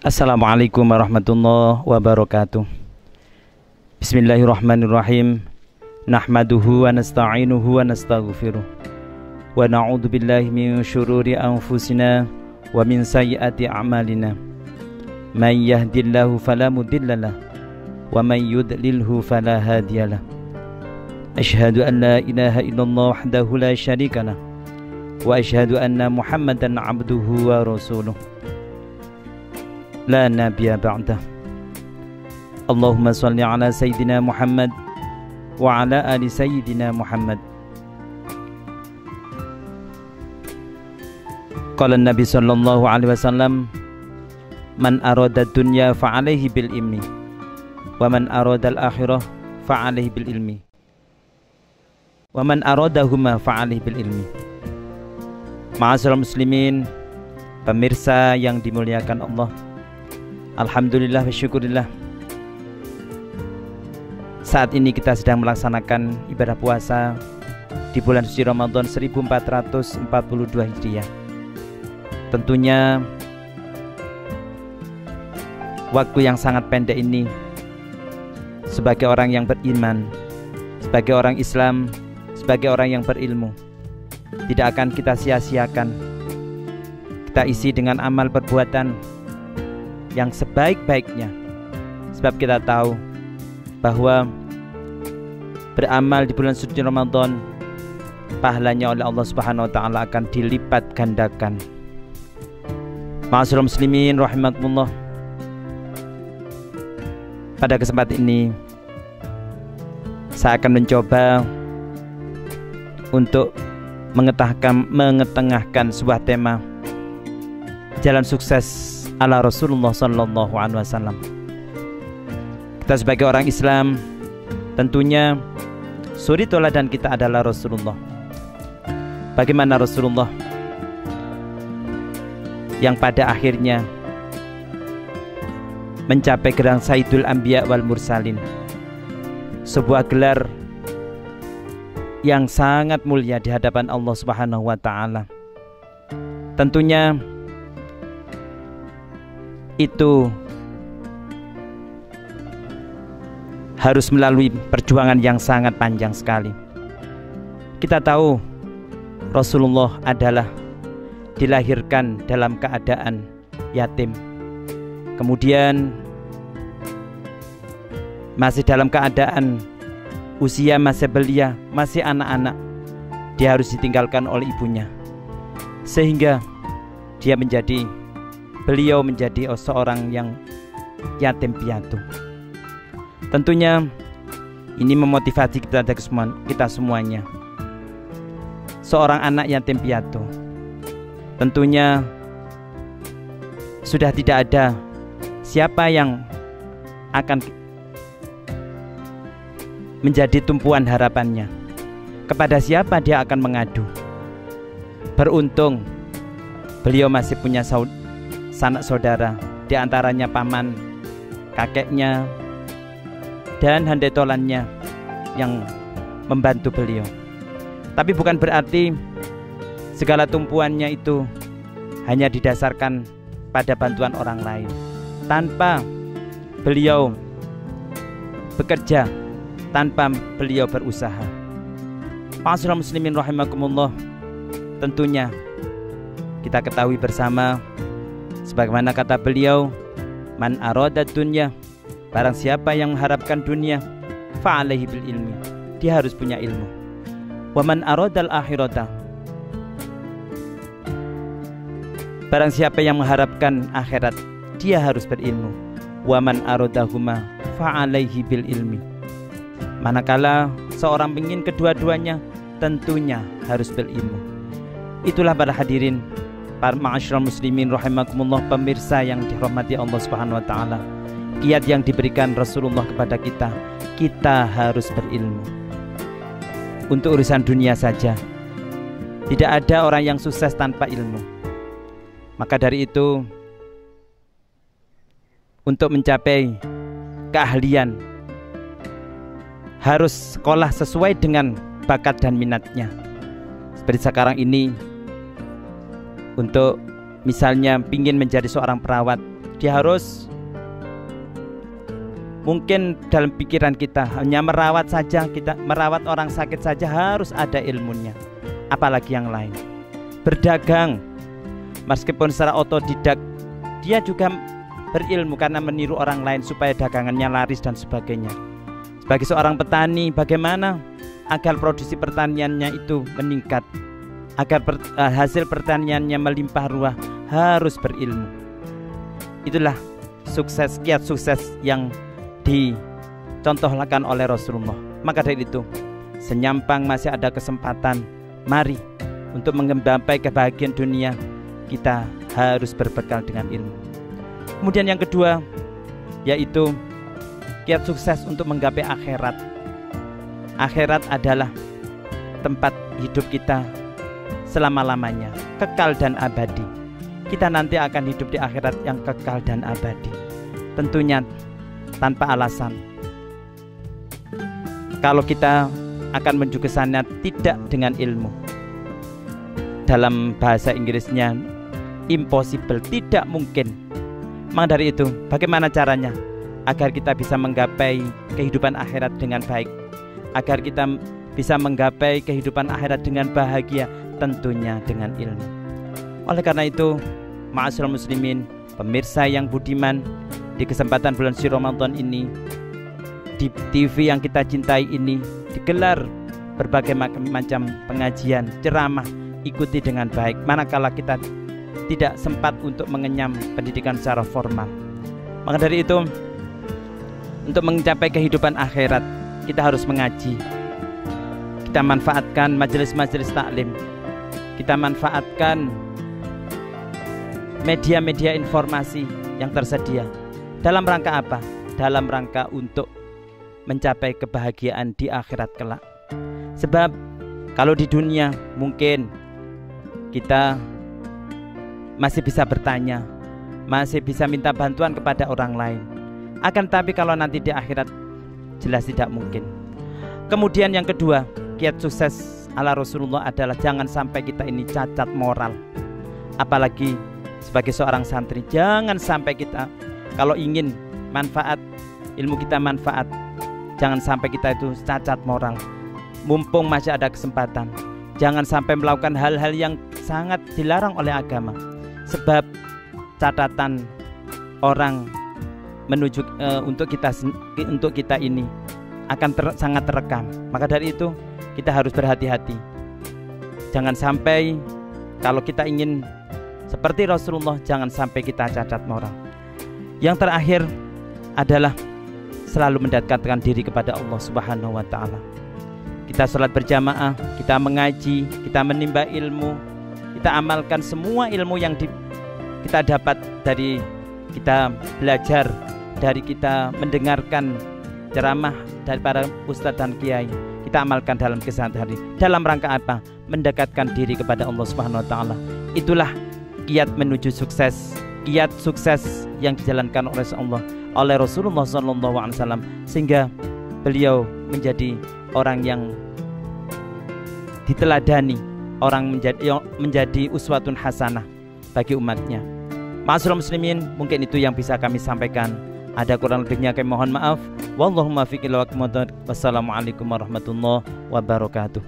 Assalamualaikum warahmatullahi wabarakatuh. Bismillahirrahmanirrahim. Nahmaduhu wa nasta'inuhu wa nastaghfiruh. Wa na'udzu billahi min syururi anfusina wa min sayyiati a'malina. May yahdihillahu fala mudhillalah wa may yudlilhu fala hadiyalah. Asyhadu an la ilaha illallah wahdahu la syarikalah wa asyhadu anna Muhammadan 'abduhu wa rasuluh. La nabiyya ba'dah. Allahumma shalli ala sayyidina Muhammad wa ala ali sayyidina Muhammad. Qala Nabi sallallahu alaihi wasallam, man arada dunya fa alaihi bil ilmi wa man arada al akhirah fa alaihi bil ilmi wa man aradahuma fa alaihi bil ilmi. Ma'asyiral muslimin, pemirsa yang dimuliakan Allah, alhamdulillah wa syukurillah, saat ini kita sedang melaksanakan ibadah puasa di bulan suci Ramadan 1442 Hijriah. Tentunya waktu yang sangat pendek ini, sebagai orang yang beriman, sebagai orang Islam, sebagai orang yang berilmu, tidak akan kita sia-siakan. Kita isi dengan amal perbuatan yang sebaik-baiknya, sebab kita tahu bahwa beramal di bulan suci Ramadan pahalanya oleh Allah Subhanahu wa taala akan dilipat gandakan. Ma'asyiral muslimin rahimakumullah, pada kesempatan ini saya akan mencoba untuk mengetengahkan sebuah tema jalan sukses ala Rasulullah sallallahu alaihi wasallam. Kita sebagai orang Islam, tentunya suri toladan kita adalah Rasulullah. Bagaimana Rasulullah yang pada akhirnya mencapai gelar Sayyidul Anbiya wal Mursalin, sebuah gelar yang sangat mulia di hadapan Allah Subhanahu wa taala. Tentunya itu harus melalui perjuangan yang sangat panjang sekali. Kita tahu Rasulullah adalah dilahirkan dalam keadaan yatim, kemudian masih dalam keadaan usia masih belia, masih anak-anak, dia harus ditinggalkan oleh ibunya, sehingga beliau menjadi seorang yang yatim piatu. Tentunya ini memotivasi kita semuanya. Seorang anak yatim piatu, tentunya sudah tidak ada siapa yang akan menjadi tumpuan harapannya. Kepada siapa dia akan mengadu? Beruntung beliau masih punya sanak saudara, di antaranya paman, kakeknya, dan handetolannya yang membantu beliau. Tapi bukan berarti segala tumpuannya itu hanya didasarkan pada bantuan orang lain, tanpa beliau bekerja, tanpa beliau berusaha. Ma'asyiral muslimin rahimakumullah, tentunya kita ketahui bersama, sebagaimana kata beliau, man arada dunya, barang siapa yang mengharapkan dunia, fa alaihi bil ilmi, dia harus punya ilmu. Wa man aradal akhirata, barang siapa yang mengharapkan akhirat, dia harus berilmu. Wa man aradahuma fa alaihi bil ilmi, manakala seorang ingin kedua-duanya, tentunya harus berilmu. Itulah para hadirin, para ma'asyiral muslimin rahimakumullah, pemirsa yang dirahmati Allah Subhanahu wa taala, kiat yang diberikan Rasulullah kepada kita, kita harus berilmu. Untuk urusan dunia saja, tidak ada orang yang sukses tanpa ilmu. Maka dari itu, untuk mencapai keahlian, harus sekolah sesuai dengan bakat dan minatnya. Seperti sekarang ini, untuk misalnya ingin menjadi seorang perawat, Dia harus, mungkin dalam pikiran kita hanya merawat saja, kita merawat orang sakit saja harus ada ilmunya, apalagi yang lain. Berdagang, meskipun secara otodidak, dia juga berilmu karena meniru orang lain supaya dagangannya laris dan sebagainya. Sebagai seorang petani, bagaimana agar produksi pertaniannya itu meningkat, agar hasil pertaniannya melimpah ruah, harus berilmu. Itulah sukses, kiat sukses yang dicontohkan oleh Rasulullah. Maka dari itu, senyampang masih ada kesempatan, mari untuk menggapai kebahagiaan dunia, kita harus berbekal dengan ilmu. Kemudian yang kedua, yaitu kiat sukses untuk menggapai akhirat. Akhirat adalah tempat hidup kita selama-lamanya, kekal dan abadi. Kita nanti akan hidup di akhirat yang kekal dan abadi, tentunya tanpa alasan. Kalau kita akan menuju ke sana tidak dengan ilmu, dalam bahasa Inggrisnya impossible, tidak mungkin. Maka dari itu, bagaimana caranya agar kita bisa menggapai kehidupan akhirat dengan baik, agar kita bisa menggapai kehidupan akhirat dengan bahagia? Tentunya dengan ilmu. Oleh karena itu, ma'asyiral muslimin, pemirsa yang budiman, di kesempatan bulan suci Ramadan ini, di TV yang kita cintai ini digelar berbagai macam pengajian, ceramah, ikuti dengan baik. Manakala kita tidak sempat untuk mengenyam pendidikan secara formal, maka dari itu, untuk mencapai kehidupan akhirat, kita harus mengaji. Kita manfaatkan majelis-majelis taklim, kita manfaatkan media-media informasi yang tersedia. Dalam rangka apa? Dalam rangka untuk mencapai kebahagiaan di akhirat kelak. Sebab kalau di dunia mungkin kita masih bisa bertanya, masih bisa minta bantuan kepada orang lain. Akan tapi kalau nanti di akhirat, jelas tidak mungkin. Kemudian yang kedua, kiat sukses ala Rasulullah adalah jangan sampai kita ini cacat moral. Apalagi sebagai seorang santri, jangan sampai kita, kalau ingin manfaat, ilmu kita manfaat, jangan sampai kita itu cacat moral. Mumpung masih ada kesempatan, jangan sampai melakukan hal-hal yang sangat dilarang oleh agama. Sebab catatan orang menuju untuk kita ini akan sangat terekam. Maka dari itu kita harus berhati-hati. Jangan sampai kalau kita ingin seperti Rasulullah, jangan sampai kita cacat moral. Yang terakhir adalah selalu mendekatkan diri kepada Allah Subhanahu wa Ta'ala. Kita sholat berjamaah, kita mengaji, kita menimba ilmu, kita amalkan semua ilmu yang kita dapat dari kita belajar, dari kita mendengarkan ceramah dari para ustadz dan kiai. Kita amalkan dalam keseharian. Dalam rangka apa? Mendekatkan diri kepada Allah Subhanahu wa Ta'ala. Itulah kiat menuju sukses, kiat sukses yang dijalankan oleh Rasulullah SAW, sehingga beliau menjadi orang yang diteladani, orang menjadi uswatun hasanah bagi umatnya. Ma'asyiral muslimin, mungkin itu yang bisa kami sampaikan. Ada kurang lebihnya kami mohon maaf. Wallahumma fiqil wa wassalamualaikum warahmatullahi wabarakatuh.